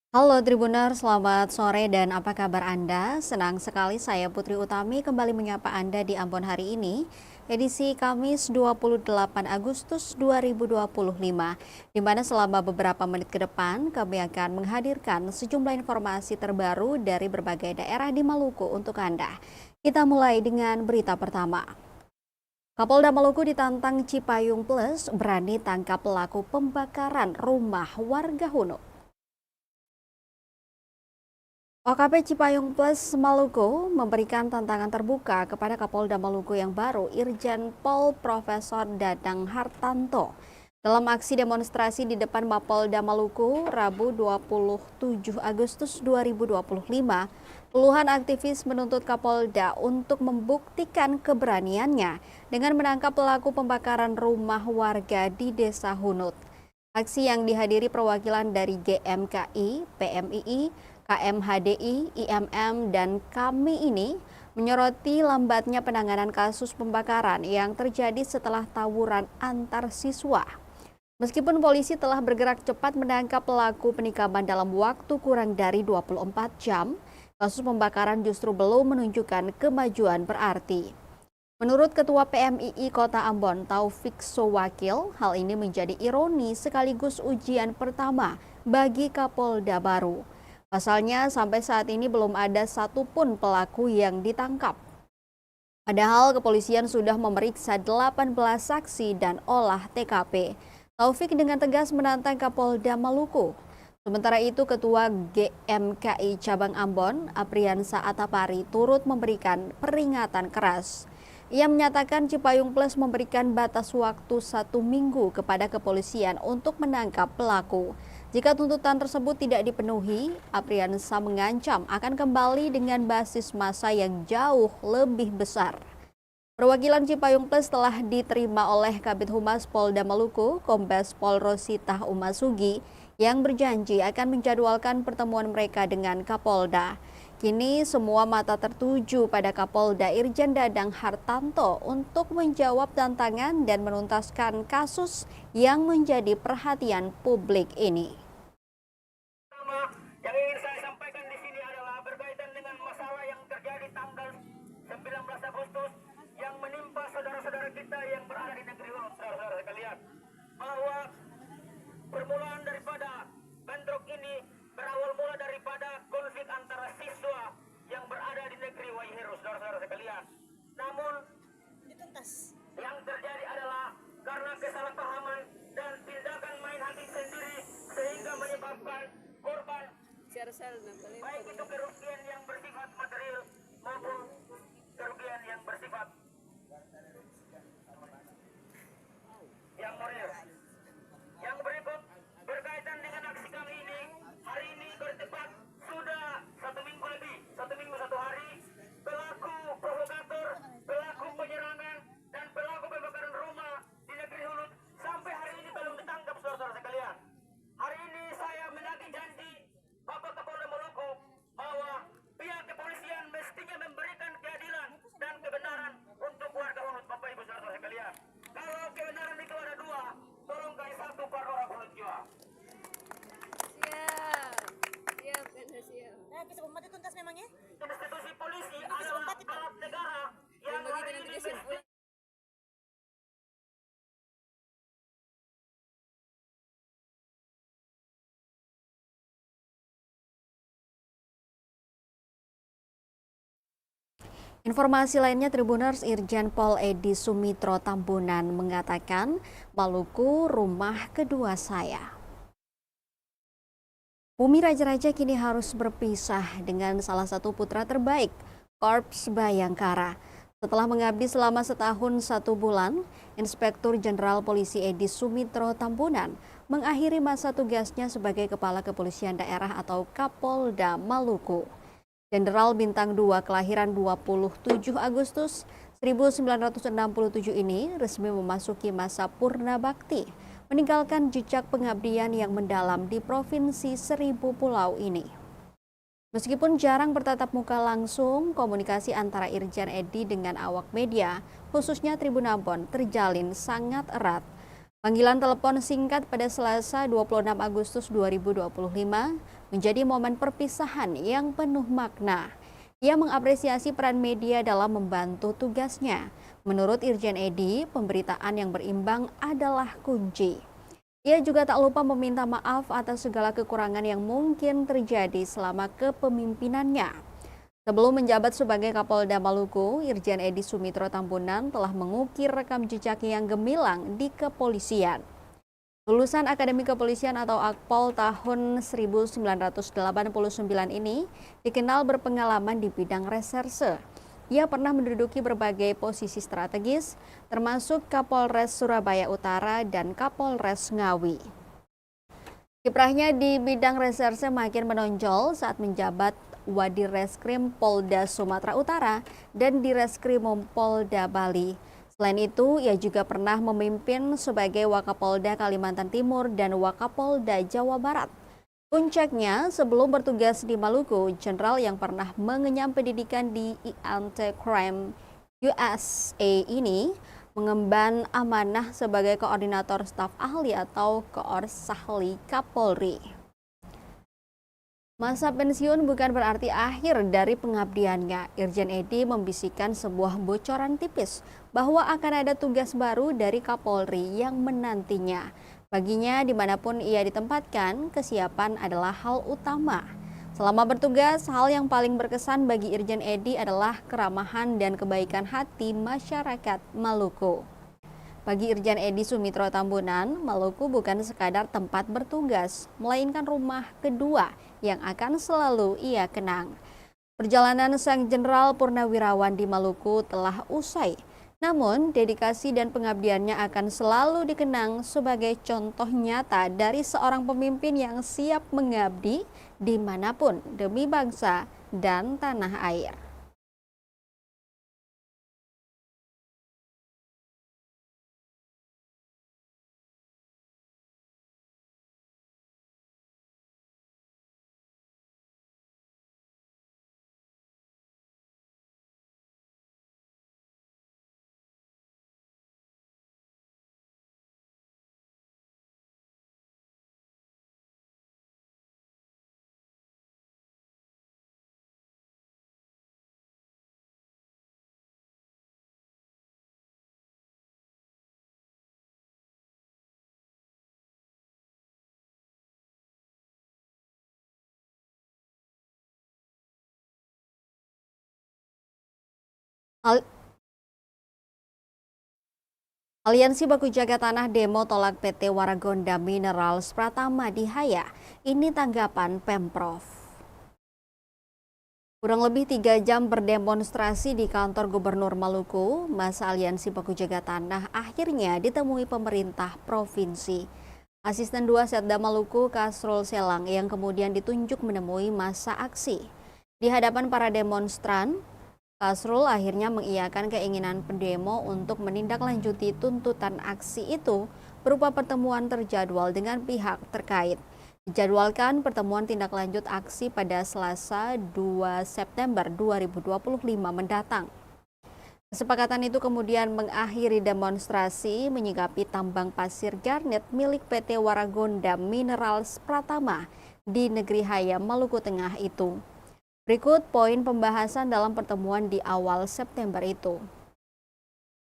Halo Tribuner, selamat sore dan apa kabar Anda? Senang sekali saya Putri Utami kembali menyapa Anda di Ambon hari ini, edisi Kamis 28 Agustus 2025, di mana selama beberapa menit ke depan kami akan menghadirkan sejumlah informasi terbaru dari berbagai daerah di Maluku untuk Anda. Kita mulai dengan berita pertama. Kapolda Maluku ditantang Cipayung Plus berani tangkap pelaku pembakaran rumah warga Hunut. OKP Cipayung Plus Maluku memberikan tantangan terbuka kepada Kapolda Maluku yang baru, Irjen Pol Profesor Dadang Hartanto. Dalam aksi demonstrasi di depan Mapolda Maluku, Rabu 27 Agustus 2025, puluhan aktivis menuntut Kapolda untuk membuktikan keberaniannya dengan menangkap pelaku pembakaran rumah warga di Desa Hunut. Aksi yang dihadiri perwakilan dari GMKI, PMII, KMHDI, IMM, dan KAMI ini menyoroti lambatnya penanganan kasus pembakaran yang terjadi setelah tawuran antar siswa. Meskipun polisi telah bergerak cepat menangkap pelaku penikaman dalam waktu kurang dari 24 jam, kasus pembakaran justru belum menunjukkan kemajuan berarti. Menurut Ketua PMII Kota Ambon, Taufik Sowakil, hal ini menjadi ironi sekaligus ujian pertama bagi Kapolda baru. Pasalnya sampai saat ini belum ada satupun pelaku yang ditangkap. Padahal kepolisian sudah memeriksa 18 saksi dan olah TKP. Taufik dengan tegas menantang Kapolda Maluku. Sementara itu Ketua GMKI Cabang Ambon, Apriansa Atapari, turut memberikan peringatan keras. Ia menyatakan Cipayung Plus memberikan batas waktu 1 minggu kepada kepolisian untuk menangkap pelaku. Jika tuntutan tersebut tidak dipenuhi, Apriansa mengancam akan kembali dengan basis massa yang jauh lebih besar. Perwakilan Cipayung Plus telah diterima oleh Kabid Humas Polda Maluku, Kombes Pol Rosita Umasugi, yang berjanji akan menjadwalkan pertemuan mereka dengan Kapolda. Kini semua mata tertuju pada Kapolda Irjen Dadang Hartanto untuk menjawab tantangan dan menuntaskan kasus yang menjadi perhatian publik ini. Yang ingin saya sampaikan di sini adalah berkaitan dengan masalah yang terjadi tanggal 19 Agustus yang menimpa saudara-saudara kita yang berada di negeri Hunut, saudara-saudara sekalian. Bahwa permulaan daripada bentrok ini berawal mula daripada konflik antara siswa yang berada di negeri Waiheru, saudara-saudara sekalian. Namun yang terjadi adalah karena kesalahpahaman dan tindakan main hakim sendiri sehingga menyebabkan korban baik itu kerugian yang bersifat material maupun kerugian yang bersifat yang moral. Yang berikut berkaitan dengan aksi kami ini, hari ini bertepat sudah 1 minggu lebih, 1 minggu 1 hari, pelaku provokator, pelaku penyerangan, dan pelaku pembakaran rumah di negeri Hunut sampai hari ini belum ditangkap, saudara-saudara sekalian. Hari ini saya menagih janji Bapak Kapolda Maluku bahwa pihak kepolisian mestinya memberikan keadilan dan kebenaran untuk warga Hunut, Bapak Ibu saudara sekalian. Kalau kebenaran itu ada dua, tolong kasih satu per orang Hunut jiwa. Tuntas memangnya? Institusi polisi adalah alat negara yang hari ini Informasi lainnya, Tribuners, Irjen Pol Edi Sumitro Tambunan mengatakan, Maluku rumah kedua saya. Bumi Raja-Raja kini harus berpisah dengan salah satu putra terbaik, Korps Bayangkara. Setelah mengabdi selama setahun 1 bulan, Inspektur Jenderal Polisi Edi Sumitro Tambunan mengakhiri masa tugasnya sebagai Kepala Kepolisian Daerah atau Kapolda Maluku. Jenderal Bintang 2 kelahiran 27 Agustus 1967 ini resmi memasuki masa purna bakti, meninggalkan jejak pengabdian yang mendalam di Provinsi Seribu Pulau ini. Meskipun jarang bertatap muka langsung, komunikasi antara Irjen Edi dengan awak media, khususnya Tribun Ambon, terjalin sangat erat. Panggilan telepon singkat pada Selasa 26 Agustus 2025 menjadi momen perpisahan yang penuh makna. Ia mengapresiasi peran media dalam membantu tugasnya. Menurut Irjen Edi, pemberitaan yang berimbang adalah kunci. Ia juga tak lupa meminta maaf atas segala kekurangan yang mungkin terjadi selama kepemimpinannya. Sebelum menjabat sebagai Kapolda Maluku, Irjen Edi Sumitro Tambunan telah mengukir rekam jejak yang gemilang di kepolisian. Lulusan Akademi Kepolisian atau Akpol tahun 1989 ini dikenal berpengalaman di bidang reserse. Ia pernah menduduki berbagai posisi strategis, termasuk Kapolres Surabaya Utara dan Kapolres Ngawi. Kiprahnya di bidang reserse makin menonjol saat menjabat Wadireskrim Polda Sumatera Utara dan Direskrimum Polda Bali. Selain itu, ia juga pernah memimpin sebagai Wakapolda Kalimantan Timur dan Wakapolda Jawa Barat. Puncaknya, sebelum bertugas di Maluku, jenderal yang pernah mengenyam pendidikan di Anti-Crime USA ini mengemban amanah sebagai koordinator staf ahli atau Koorsahli Kapolri. Masa pensiun bukan berarti akhir dari pengabdiannya. Irjen Edi membisikkan sebuah bocoran tipis bahwa akan ada tugas baru dari Kapolri yang menantinya. Baginya, dimanapun ia ditempatkan, kesiapan adalah hal utama. Selama bertugas, hal yang paling berkesan bagi Irjen Edi adalah keramahan dan kebaikan hati masyarakat Maluku. Bagi Irjen Edi Sumitro Tambunan, Maluku bukan sekadar tempat bertugas, melainkan rumah kedua yang akan selalu ia kenang. Perjalanan sang Jenderal Purnawirawan di Maluku telah usai, namun dedikasi dan pengabdiannya akan selalu dikenang sebagai contoh nyata dari seorang pemimpin yang siap mengabdi dimanapun demi bangsa dan tanah air. Al- Aliansi Baku Jaga Tanah demo tolak PT Waragonda Minerals Pratama di Haya. Ini tanggapan Pemprov. Kurang lebih 3 jam berdemonstrasi di kantor Gubernur Maluku, masa Aliansi Baku Jaga Tanah akhirnya ditemui pemerintah provinsi. Asisten 2 Setda Maluku Kasrul Selang yang kemudian ditunjuk menemui masa aksi. Di hadapan para demonstran, Kasrul akhirnya mengiyakan keinginan pendemo untuk menindaklanjuti tuntutan aksi itu berupa pertemuan terjadwal dengan pihak terkait. Dijadwalkan pertemuan tindak lanjut aksi pada Selasa 2 September 2025 mendatang. Kesepakatan itu kemudian mengakhiri demonstrasi menyikapi tambang pasir garnet milik PT Waragonda Minerals Pratama di Negeri Haya, Maluku Tengah itu. Berikut poin pembahasan dalam pertemuan di awal September itu.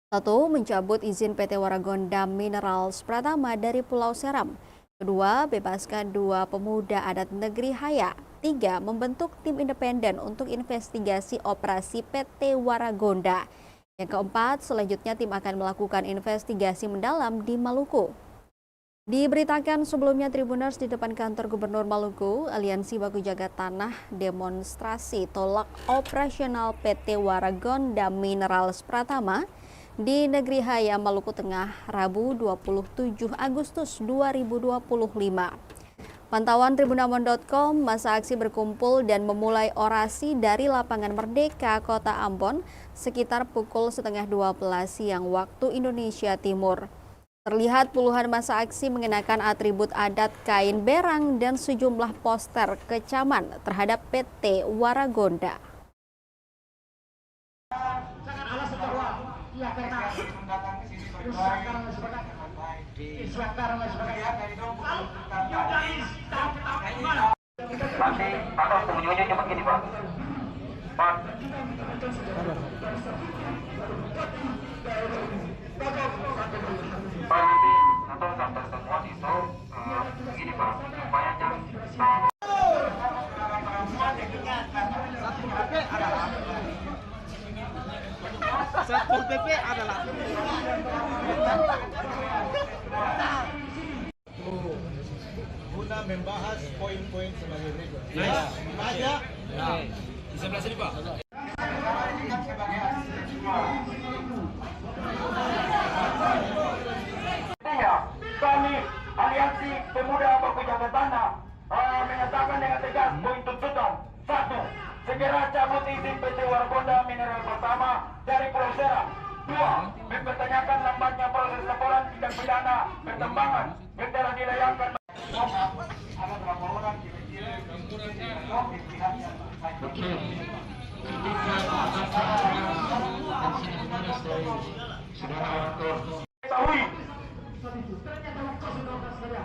1. Mencabut izin PT Waragonda Minerals Pratama dari Pulau Seram. 2. Bebaskan 2 pemuda adat Negeri Haya. 3. Membentuk tim independen untuk investigasi operasi PT Waragonda. Yang keempat, selanjutnya tim akan melakukan investigasi mendalam di Maluku. Diberitakan sebelumnya Tribuners di depan kantor Gubernur Maluku, Aliansi Baku Jaga Tanah demonstrasi tolak operasional PT Waragonda Minerals Pratama di Negeri Haya, Maluku Tengah, Rabu 27 Agustus 2025. Pantauan tribunambon.com, masa aksi berkumpul dan memulai orasi dari Lapangan Merdeka, Kota Ambon, sekitar pukul setengah 12 siang waktu Indonesia Timur. Terlihat puluhan masa aksi mengenakan atribut adat kain berang dan sejumlah poster kecaman terhadap PT Waragonda. Nanti apa pengunjungnya begini Pak. Pak. Pak nanti atau kantor temuan itu begini Pak. Upayanya Satpol PP adalah guna membahas poin-poin sebagai berikut. Aja. Di sebelah sini Pak. Kami Aliansi Pemuda Baku Jaga Tanah menyatakan dengan tegas poin tuntutan. 1. Segera cabut izin PT Wargonda Mineral pertama dari Pulau Serang. 2. Mempertanyakan lambatnya proses laporan tindak pidana pertambangan yang telah dilayangkan. Ada berapa orang kira-kira ketahui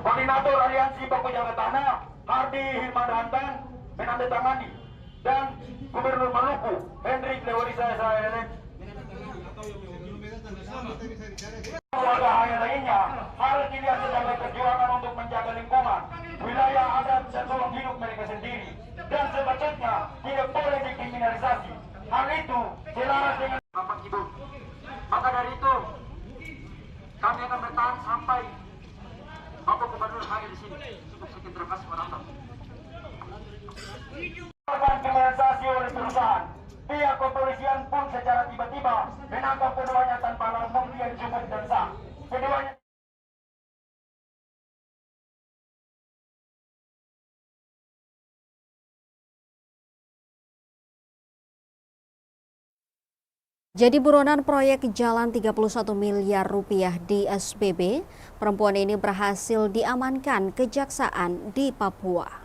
Koordinator Aliansi Baku Jaga Tanah Hardi Hilmandantan menandatangani dan Gubernur Maluku Hendrik Lewarisa SHLM warga yang lainnya harus dilihat sebagai perjuangan untuk menjaga lingkungan, wilayah adat dan ruang hidup mereka sendiri, dan sebetulnya tidak boleh dikriminalisasi. Hal itu selaras dengan Bapak Ibu. Maka dari itu kami akan bertahan sampai Bapak Gubernur hadir di sini. Cukup sekian, terima kasih penonton. Korban kriminalisasi oleh perusahaan. Pihak kepolisian pun secara tiba-tiba menangkap keduanya tanpa alat bukti yang cukup dan sah. Keduanya Jadi buronan proyek jalan 31 miliar rupiah di SBB, perempuan ini berhasil diamankan kejaksaan di Papua.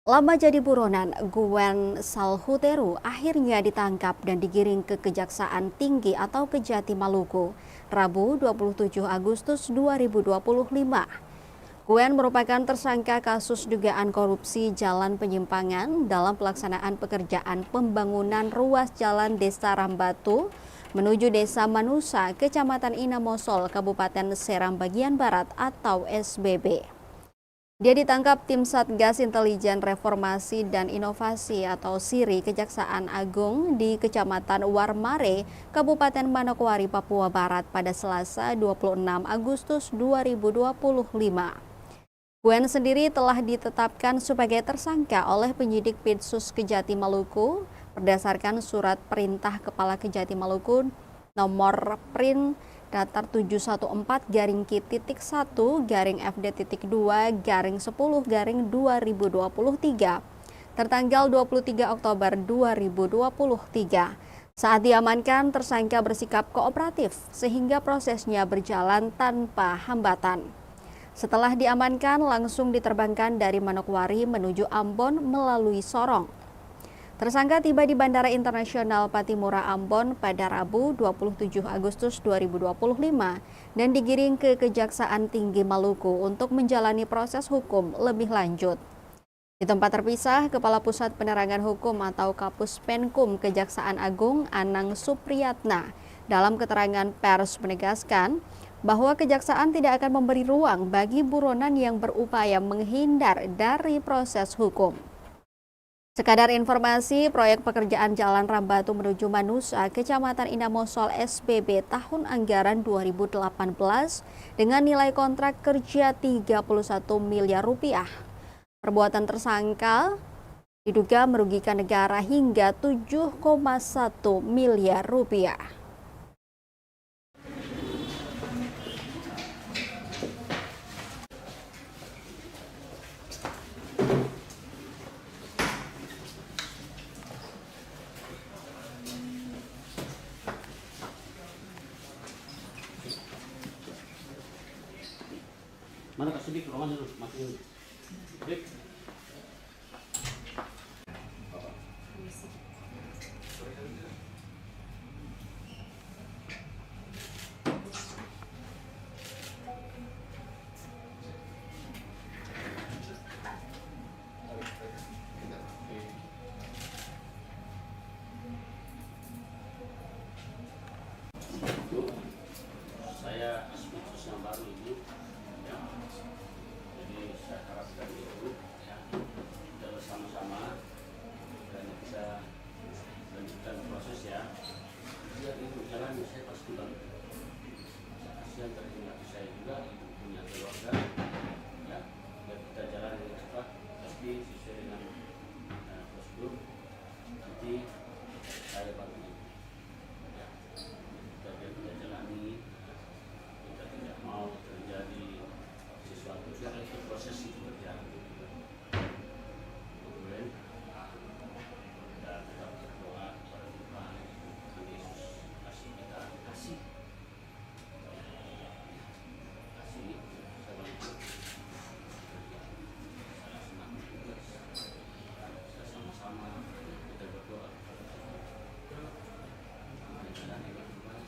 Lama jadi buronan, Gwen Salhuteru akhirnya ditangkap dan digiring ke Kejaksaan Tinggi atau Kejati Maluku, Rabu 27 Agustus 2025. Gwen merupakan tersangka kasus dugaan korupsi jalan penyimpangan dalam pelaksanaan pekerjaan pembangunan ruas jalan Desa Rambatu menuju Desa Manusa, Kecamatan Inamosol, Kabupaten Seram Bagian Barat atau SBB. Dia ditangkap tim Satgas Intelijen Reformasi dan Inovasi atau SIRI Kejaksaan Agung di Kecamatan Warmare, Kabupaten Manokwari, Papua Barat pada Selasa 26 Agustus 2025. Gwen sendiri telah ditetapkan sebagai tersangka oleh penyidik Pitsus Kejati Maluku berdasarkan surat perintah Kepala Kejati Maluku nomor print datar 714-1-FD.2-10-2023 tertanggal 23 Oktober 2023. Saat diamankan, tersangka bersikap kooperatif sehingga prosesnya berjalan tanpa hambatan. Setelah diamankan, langsung diterbangkan dari Manokwari menuju Ambon melalui Sorong. Tersangka tiba di Bandara Internasional Patimura Ambon pada Rabu 27 Agustus 2025 dan digiring ke Kejaksaan Tinggi Maluku untuk menjalani proses hukum lebih lanjut. Di tempat terpisah, Kepala Pusat Penerangan Hukum atau Kapus Penkum Kejaksaan Agung Anang Supriyatna dalam keterangan pers menegaskan bahwa Kejaksaan tidak akan memberi ruang bagi buronan yang berupaya menghindar dari proses hukum. Sekadar informasi, proyek pekerjaan Jalan Rambatu menuju Manusa, Kecamatan Inamosol SBB tahun anggaran 2018 dengan nilai kontrak kerja 31 miliar rupiah. Perbuatan tersangka diduga merugikan negara hingga 7,1 miliar rupiah. Mana Kak Sidik, ruangan dulu, matiin. Sidik. lanjutkan proses ya. Dia itu jalan saya pasti bantu. Kasihan tertinggal saya juga punya keluarga ya. Biar kita jalan dengan cepat tapi sesuai dengan prosedur. Jadi saya bantu ya. Kita jalani, kita tidak mau terjadi sesuatu yang itu proses itu berjalan. Kemudian kita tetap berdoa kepada Tuhan, Yesus kasih kita kasih sama-sama kita berdoa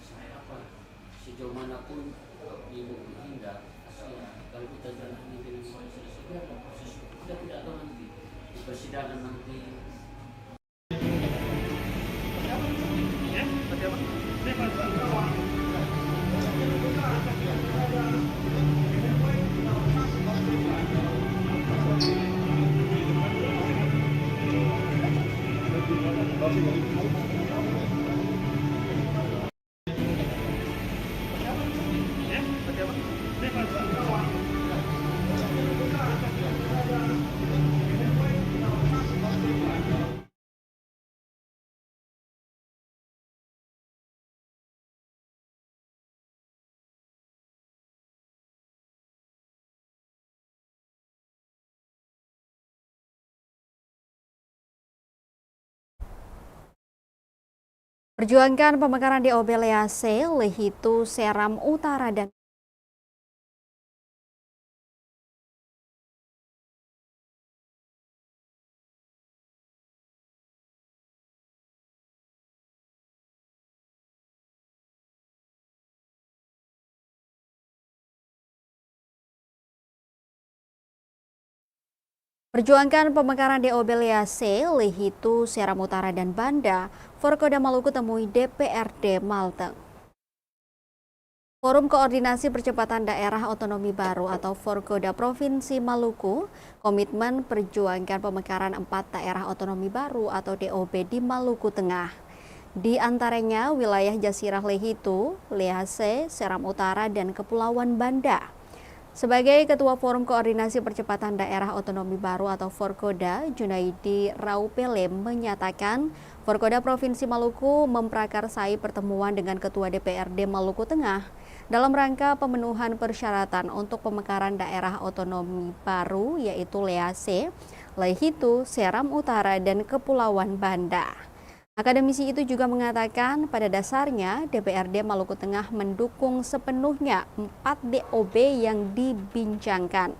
saya apa sejauh manapun ibu bertindak kalau kita jalani dengan proses kita tidak tahu nanti di persidangan nanti. Perjuangkan pemekaran DOB Lease, Lehitu, Seram Utara, dan Perjuangkan pemekaran DOB Lease, Lehitu, Seram Utara, dan Banda, Forkoda Maluku temui DPRD Malteng. Forum Koordinasi Percepatan Daerah Otonomi Baru atau Forkoda Provinsi Maluku komitmen perjuangkan pemekaran 4 daerah otonomi baru atau DOB di Maluku Tengah. Di antaranya wilayah Jasirah Lehitu, Lease, Seram Utara, dan Kepulauan Banda. Sebagai Ketua Forum Koordinasi Percepatan Daerah Otonomi Baru atau Forkoda, Junaidi Raupele menyatakan Forkoda Provinsi Maluku memprakarsai pertemuan dengan Ketua DPRD Maluku Tengah dalam rangka pemenuhan persyaratan untuk pemekaran daerah otonomi baru yaitu Lease, Lehitu, Seram Utara, dan Kepulauan Banda. Akademisi itu juga mengatakan pada dasarnya DPRD Maluku Tengah mendukung sepenuhnya 4 DOB yang dibincangkan.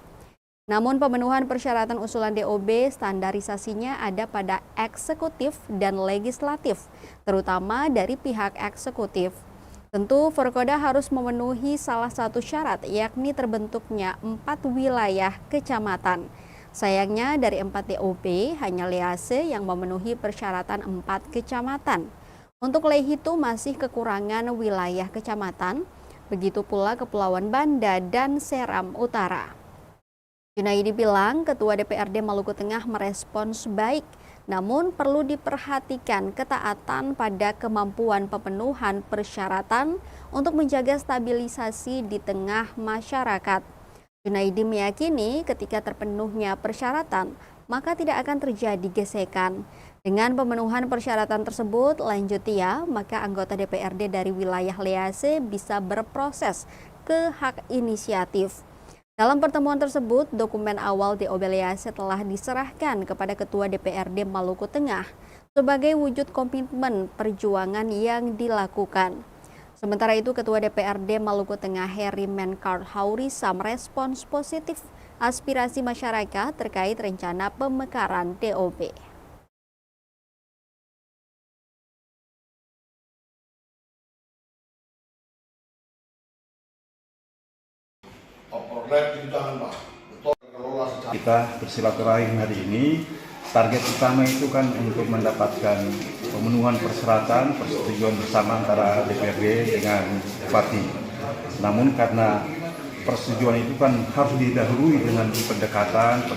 Namun pemenuhan persyaratan usulan DOB standarisasinya ada pada eksekutif dan legislatif, terutama dari pihak eksekutif. Tentu Forkoda harus memenuhi salah satu syarat yakni terbentuknya 4 wilayah kecamatan. Sayangnya dari 4 DOB hanya Lease yang memenuhi persyaratan 4 kecamatan. Untuk Lehitu masih kekurangan wilayah kecamatan, begitu pula Kepulauan Banda dan Seram Utara. Junaidi bilang Ketua DPRD Maluku Tengah merespons baik, namun perlu diperhatikan ketaatan pada kemampuan pemenuhan persyaratan untuk menjaga stabilisasi di tengah masyarakat. Junaidi meyakini ketika terpenuhnya persyaratan, maka tidak akan terjadi gesekan. Dengan pemenuhan persyaratan tersebut, lanjut dia, maka anggota DPRD dari wilayah Lease bisa berproses ke hak inisiatif. Dalam pertemuan tersebut, dokumen awal DOB Lease telah diserahkan kepada Ketua DPRD Maluku Tengah sebagai wujud komitmen perjuangan yang dilakukan. Sementara itu, Ketua DPRD Maluku Tengah Heri Menkart Haurisa merespons positif aspirasi masyarakat terkait rencana pemekaran DOB. Kita bersilaturahim hari ini, target utama itu kan untuk mendapatkan pemenuhan persyaratan persetujuan bersama antara DPRD dengan Bupati. Namun karena persetujuan itu kan harus didahului dengan pendekatan,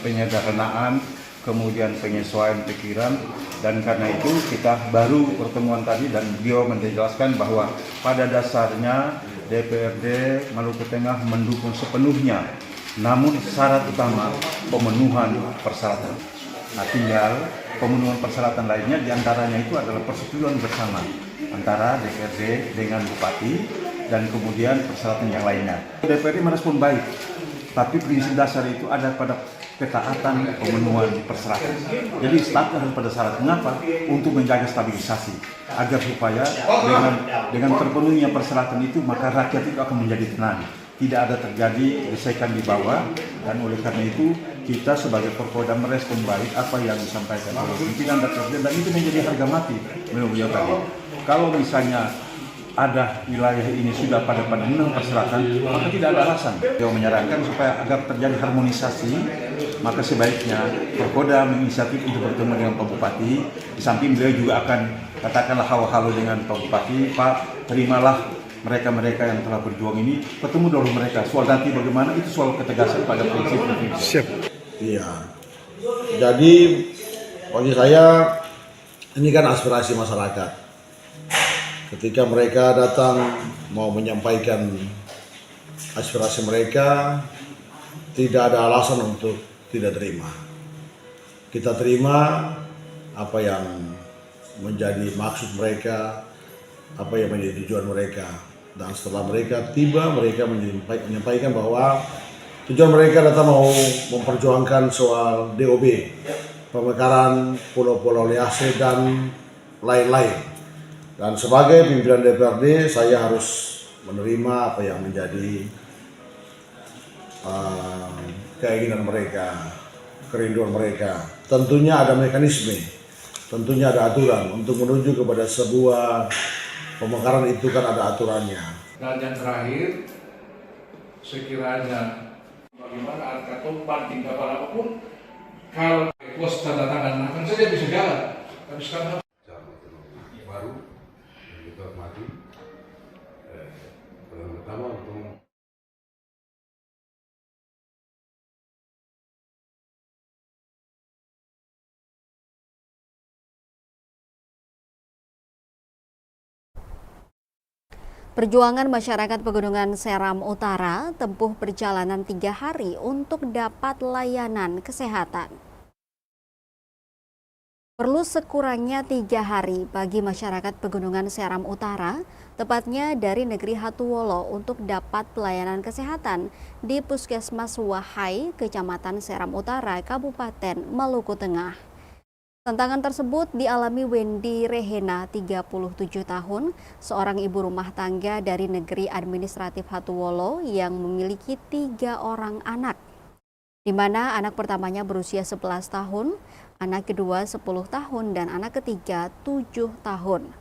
penyederhanaan kemudian penyesuaian pikiran, dan karena itu kita baru pertemuan tadi dan beliau menjelaskan bahwa pada dasarnya DPRD Maluku Tengah mendukung sepenuhnya, namun syarat utama pemenuhan persyaratan. Nah, tinggal pemenuhan persyaratan lainnya diantaranya itu adalah persetujuan bersama antara DPRD dengan Bupati dan kemudian persyaratan yang lainnya. DPRD merespon baik, tapi prinsip dasar itu ada pada ketaatan pemenuhan persyaratan. Jadi start harus pada syarat. Mengapa? Untuk menjaga stabilisasi agar supaya dengan terpenuhinya persyaratan itu maka rakyat itu akan menjadi tenang. Tidak ada terjadi gesekan di bawah, dan oleh karena itu kita sebagai Forkoda merespon baik apa yang disampaikan oleh pimpinan DPRD, dan itu menjadi harga mati menurut beliau tadi. Kalau misalnya ada wilayah ini sudah pada pemenuhan persyaratan, maka tidak ada alasan. Beliau menyarankan supaya agar terjadi harmonisasi, maka sebaiknya Forkoda menginisiatif untuk bertemu dengan Pak Bupati. Di samping beliau juga akan katakanlah halo-halo dengan Pak Bupati, Pak terimalah mereka-mereka yang telah berjuang ini, ketemu dulu mereka. Soal nanti bagaimana itu soal ketegasan pada prinsip. Siap. Iya. Jadi bagi saya ini kan aspirasi masyarakat. Ketika mereka datang mau menyampaikan aspirasi mereka, tidak ada alasan untuk tidak terima. Kita terima apa yang menjadi maksud mereka, apa yang menjadi tujuan mereka. Dan setelah mereka tiba, mereka menyampaikan bahwa tujuan mereka datang mau memperjuangkan soal DOB, pemekaran Pulau-Pulau Liase dan lain-lain. Dan sebagai pimpinan DPRD, saya harus menerima apa yang menjadi keinginan mereka, kerinduan mereka. Tentunya ada mekanisme, tentunya ada aturan untuk menuju kepada sebuah pemekaran itu kan ada aturannya. Dan yang terakhir, sekiranya bagaimana harga tumpang tinggal apapun, kalau pos tanda tangan akan saja bisa jalan. Tapi sekarang baru yang kita hormati, pertama untuk Perjuangan masyarakat Pegunungan Seram Utara tempuh perjalanan 3 hari untuk dapat layanan kesehatan. Perlu sekurangnya 3 hari bagi masyarakat Pegunungan Seram Utara, tepatnya dari negeri Hatuwolo, untuk dapat pelayanan kesehatan di Puskesmas Wahai, Kecamatan Seram Utara, Kabupaten Maluku Tengah. Tantangan tersebut dialami Wendy Rehena, 37 tahun, seorang ibu rumah tangga dari negeri administratif Hatuwolo yang memiliki 3 orang anak, di mana anak pertamanya berusia 11 tahun, anak kedua 10 tahun, dan anak ketiga 7 tahun.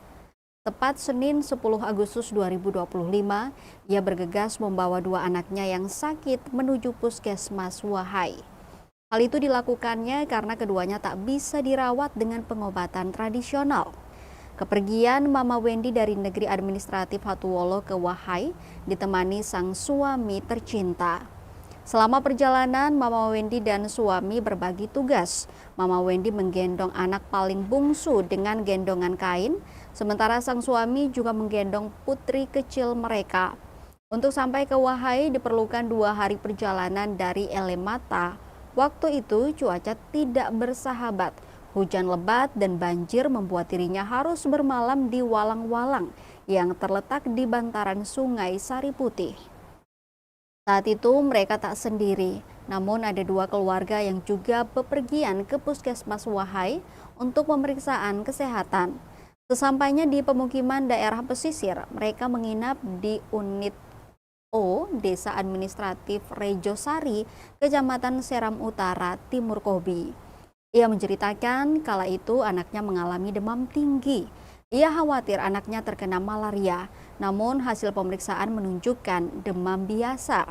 Tepat Senin 10 Agustus 2025, ia bergegas membawa 2 anaknya yang sakit menuju Puskesmas Wahai. Hal itu dilakukannya karena keduanya tak bisa dirawat dengan pengobatan tradisional. Kepergian Mama Wendy dari negeri administratif Hatuwolo ke Wahai ditemani sang suami tercinta. Selama perjalanan, Mama Wendy dan suami berbagi tugas. Mama Wendy menggendong anak paling bungsu dengan gendongan kain, sementara sang suami juga menggendong putri kecil mereka. Untuk sampai ke Wahai diperlukan 2 hari perjalanan dari Elemata. Waktu itu cuaca tidak bersahabat, hujan lebat dan banjir membuat dirinya harus bermalam di walang-walang yang terletak di bantaran Sungai Sari Putih. Saat itu mereka tak sendiri, namun ada 2 keluarga yang juga bepergian ke Puskesmas Wahai untuk pemeriksaan kesehatan. Sesampainya di pemukiman daerah pesisir, mereka menginap di unit O, Desa Administratif Rejosari, Kecamatan Seram Utara, Timur Kobi. Ia menceritakan kala itu anaknya mengalami demam tinggi. Ia khawatir anaknya terkena malaria, namun hasil pemeriksaan menunjukkan demam biasa.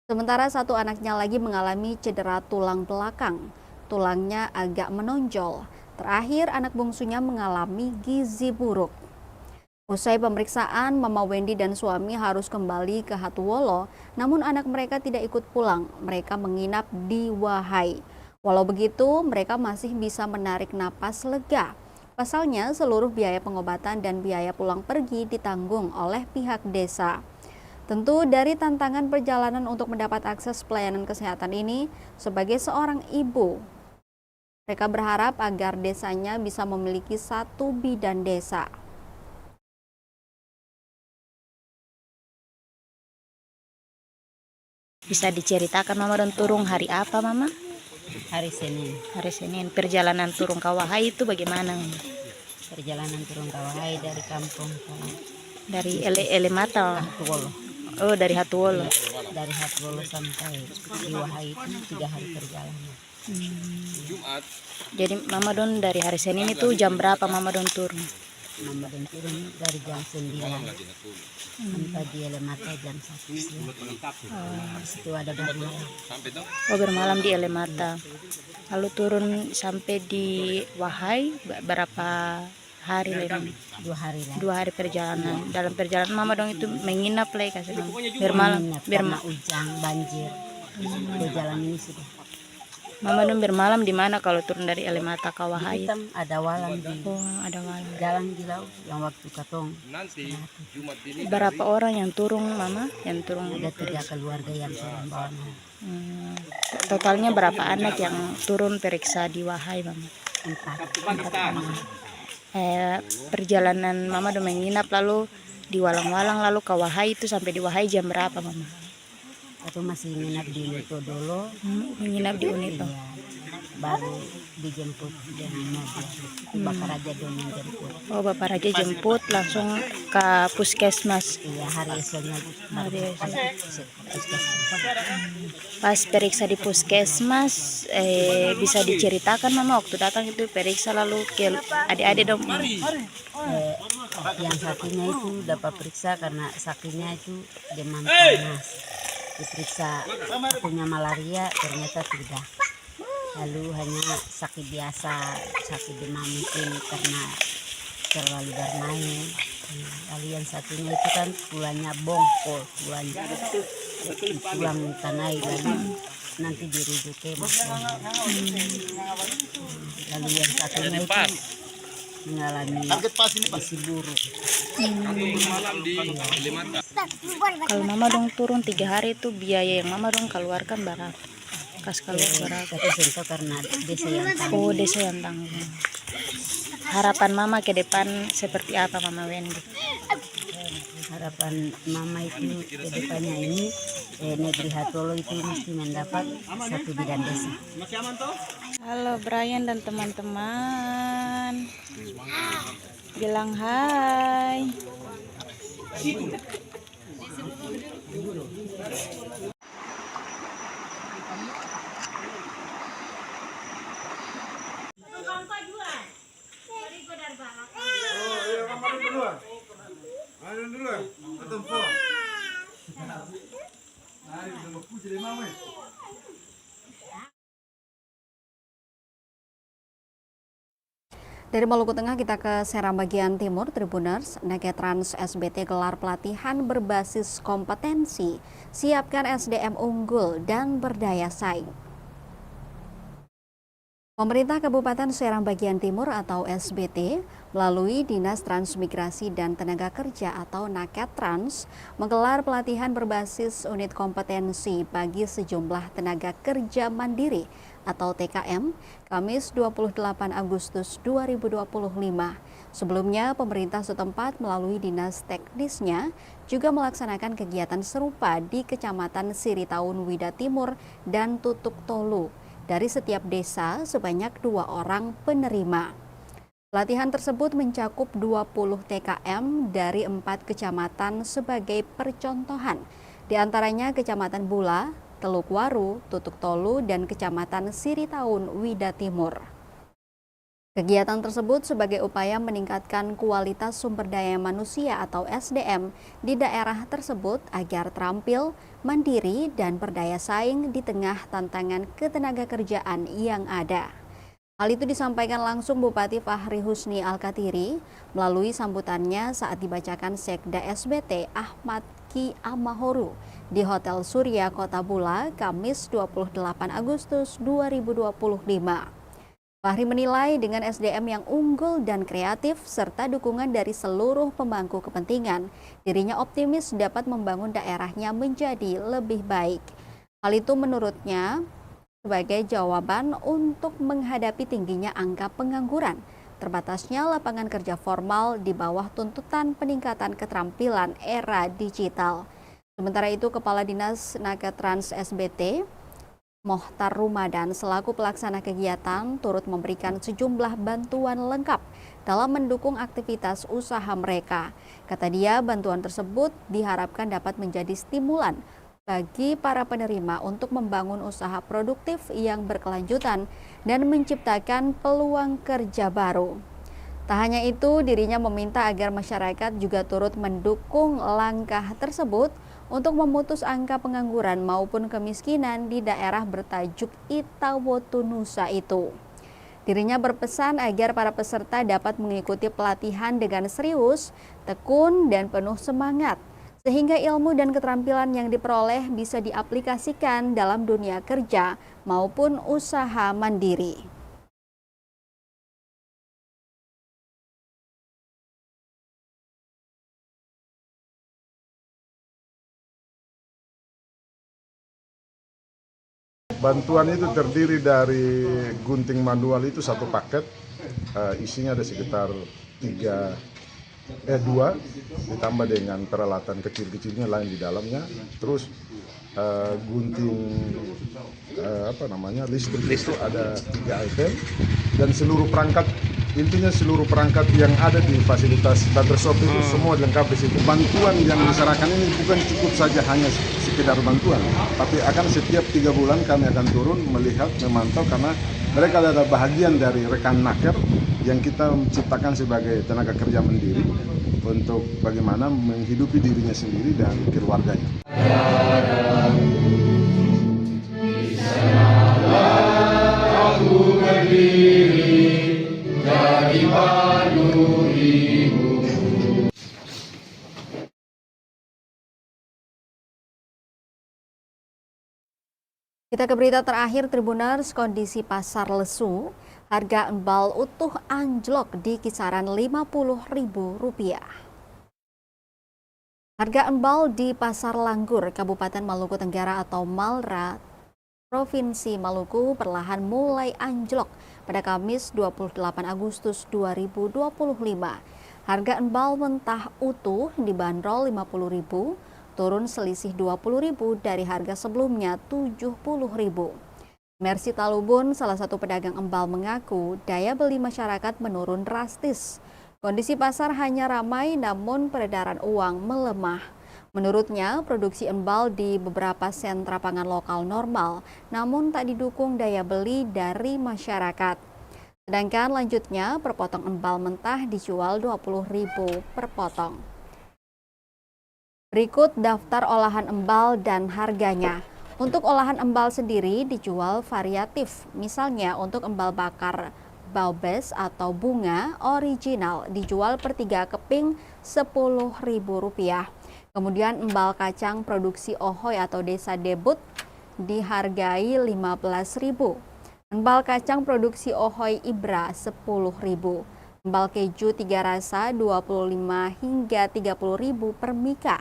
Sementara 1 anaknya lagi mengalami cedera tulang belakang, tulangnya agak menonjol. Terakhir anak bungsunya mengalami gizi buruk. Usai pemeriksaan, Mama Wendy dan suami harus kembali ke Hatuwolo, namun anak mereka tidak ikut pulang. Mereka menginap di Wahai. Walau begitu, mereka masih bisa menarik napas lega. Pasalnya, seluruh biaya pengobatan dan biaya pulang pergi ditanggung oleh pihak desa. Tentu dari tantangan perjalanan untuk mendapat akses pelayanan kesehatan ini, sebagai seorang ibu, mereka berharap agar desanya bisa memiliki satu bidan desa. Bisa diceritakan Mama dan turun hari apa Mama? Hari Senin. Hari Senin. Perjalanan turun ke Wahai itu bagaimana? Perjalanan turun ke Wahai dari kampung ke Dari Elemata. Hatuwolo. Oh, dari Hatuwolo. Dari Hatuwolo sampai di Wahai itu 3 hari perjalanan. Jadi Mama Don dari hari Senin itu jam berapa Mama Don turun? Mama dan turun dari jam 9 sampai di Elemata jam 1 siang. Habis itu ada bermalam. Oh, bermalam di Elemata. Lalu turun sampai di Wahai berapa hari lagi? 2 hari lagi. 2 hari perjalanan. Dalam perjalanan Mama Don itu menginap lagi kasih Mama. Bermalam. Karena hujan, banjir. Di jalan ini sudah. Mama Don bermalam di mana kalau turun dari Elemata ke Wahai? Hitam ada walam di Oh, ada walau. jalan di laut yang waktu katong. Berapa orang yang turun Mama? Yang turun Ada 3 keluarga yang turun bawa. Totalnya berapa anak yang turun periksa di Wahai Mama? 4. Perjalanan Mama udah menginap lalu di Walang-Walang lalu ke Wahai itu sampai di Wahai jam berapa Mama? Atau masih nginap di Unito dulu. Menginap di Unito. Iya, baru dijemput dengan mobil. Bapak Raja dong yang jemput. Oh, Bapak Raja jemput langsung ke puskesmas. Iya, hari esoknya Hari esok. puskesmas. Pas periksa di puskesmas, bisa diceritakan Mama waktu datang itu periksa lalu ke adik-adik dong. Yang satunya itu dapat periksa karena sakitnya itu demam panas. Diperiksa punya malaria ternyata tidak. Lalu hanya sakit biasa, sakit demam mungkin karena terlalu bermain. Lalu yang satunya itu kan tulangnya bongkol, tulang tanai lalu nanti dirujuk ke lalu yang satunya itu mengalami isi buruk. Kalau Mama dong turun 3 hari itu biaya yang Mama dong keluarkan berapa? Kas keluar berapa? Tapi tentu karena desa yang tanggung. Oh, desa yang tanggung. Harapan Mama ke depan seperti apa Mama Wendy? Harapan Mama itu ke depannya ini negeri Hatuwolo itu mesti mendapat satu bidan desa. Halo Brian dan teman-teman. Bilang hai. Dari Maluku Tengah kita ke Seram bagian Timur, Tribuners. Nagetrans SBT gelar pelatihan berbasis kompetensi, siapkan SDM unggul dan berdaya saing. Pemerintah Kabupaten Seram bagian Timur atau SBT melalui Dinas Transmigrasi dan Tenaga Kerja atau Naketrans menggelar pelatihan berbasis unit kompetensi bagi sejumlah tenaga kerja mandiri atau TKM Kamis 28 Agustus 2025. Sebelumnya pemerintah setempat melalui dinas teknisnya juga melaksanakan kegiatan serupa di Kecamatan Siritaun Wida Timur dan Tutuk Tolu. Dari setiap desa sebanyak 2 orang penerima. Pelatihan tersebut mencakup 20 TKM dari 4 kecamatan sebagai percontohan. Di antaranya Kecamatan Bula, Teluk Waru, Tutuk Tolu, dan Kecamatan Siritaun Wida Timur. Kegiatan tersebut sebagai upaya meningkatkan kualitas sumber daya manusia atau SDM di daerah tersebut agar terampil, mandiri, dan berdaya saing di tengah tantangan ketenagakerjaan yang ada. Hal itu disampaikan langsung Bupati Fahri Husni Al-Katiri melalui sambutannya saat dibacakan Sekda SBT Ahmad Ki Amahoro di Hotel Surya Kota Bula, Kamis 28 Agustus 2025. Fahri menilai dengan SDM yang unggul dan kreatif serta dukungan dari seluruh pemangku kepentingan, dirinya optimis dapat membangun daerahnya menjadi lebih baik. Hal itu menurutnya sebagai jawaban untuk menghadapi tingginya angka pengangguran, terbatasnya lapangan kerja formal di bawah tuntutan peningkatan keterampilan era digital. Sementara itu, Kepala Dinas Nagatrans SBT, Mohtar Rumadan selaku pelaksana kegiatan turut memberikan sejumlah bantuan lengkap dalam mendukung aktivitas usaha mereka. Kata dia, bantuan tersebut diharapkan dapat menjadi stimulan bagi para penerima untuk membangun usaha produktif yang berkelanjutan dan menciptakan peluang kerja baru. Tak hanya itu, dirinya meminta agar masyarakat juga turut mendukung langkah tersebut untuk memutus angka pengangguran maupun kemiskinan di daerah bertajuk Itawotu Nusa itu. Dirinya berpesan agar para peserta dapat mengikuti pelatihan dengan serius, tekun, dan penuh semangat, sehingga ilmu dan keterampilan yang diperoleh bisa diaplikasikan dalam dunia kerja maupun usaha mandiri. Bantuan itu terdiri dari gunting manual itu satu paket, isinya ada sekitar 2 ditambah dengan peralatan kecil-kecilnya lain di dalamnya, terus gunting listrik itu ada 3 item, dan seluruh perangkat, intinya seluruh perangkat yang ada di fasilitas barbershop itu semua lengkap di situ. Bantuan yang diserahkan ini bukan cukup saja hanya sekedar bantuan, tapi akan setiap 3 bulan kami akan turun melihat, memantau, karena mereka adalah bahagian dari rekan naker yang kita menciptakan sebagai tenaga kerja mandiri untuk bagaimana menghidupi dirinya sendiri dan keluarganya. Kita ke berita terakhir, Tribuners. Kondisi pasar lesu, harga embal utuh anjlok di kisaran Rp50.000. Harga embal di Pasar Langgur, Kabupaten Maluku Tenggara atau Malra, Provinsi Maluku perlahan mulai anjlok pada Kamis 28 Agustus 2025. Harga embal mentah utuh dibanderol Rp50.000, turun selisih Rp20.000 dari harga sebelumnya Rp70.000. Mercy Talubun, salah satu pedagang embal, mengaku daya beli masyarakat menurun drastis. Kondisi pasar hanya ramai namun peredaran uang melemah. Menurutnya, produksi embal di beberapa sentra pangan lokal normal, namun tak didukung daya beli dari masyarakat. Sedangkan lanjutnya, per potong embal mentah dijual Rp20.000 per potong. Berikut daftar olahan embal dan harganya. Untuk olahan embal sendiri dijual variatif. Misalnya untuk embal bakar baobes atau bunga original dijual per 3 keping Rp10.000. Kemudian embal kacang produksi Ohoy atau Desa Debut dihargai Rp15.000. Embal kacang produksi Ohoy Ibra Rp10.000. Embal keju 3 rasa Rp25 hingga Rp30.000 per mika.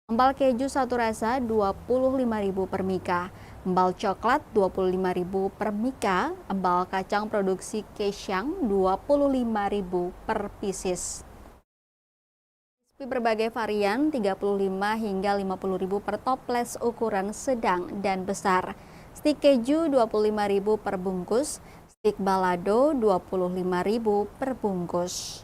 Embal keju 1 rasa Rp25.000 per mika. Embal coklat Rp25.000 per mika. Embal kacang produksi Kesyang Rp25.000 per pieces. Berbagai varian Rp35 hingga Rp50.000 per toples ukuran sedang dan besar. Stik keju Rp25.000 per bungkus. Stik balado Rp25.000 per bungkus.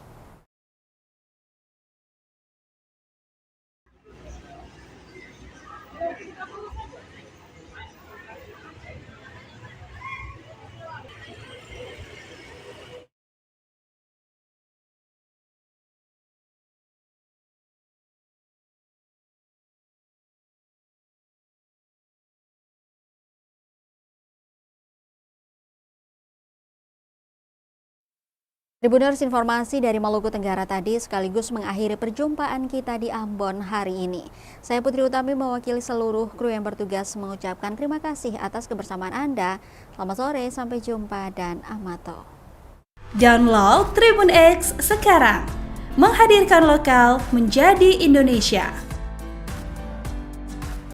Tribuners, informasi dari Maluku Tenggara tadi sekaligus mengakhiri perjumpaan kita di Ambon hari ini. Saya Putri Utami mewakili seluruh kru yang bertugas mengucapkan terima kasih atas kebersamaan Anda. Selamat sore, sampai jumpa dan amato. Download Tribun X sekarang, menghadirkan lokal menjadi Indonesia.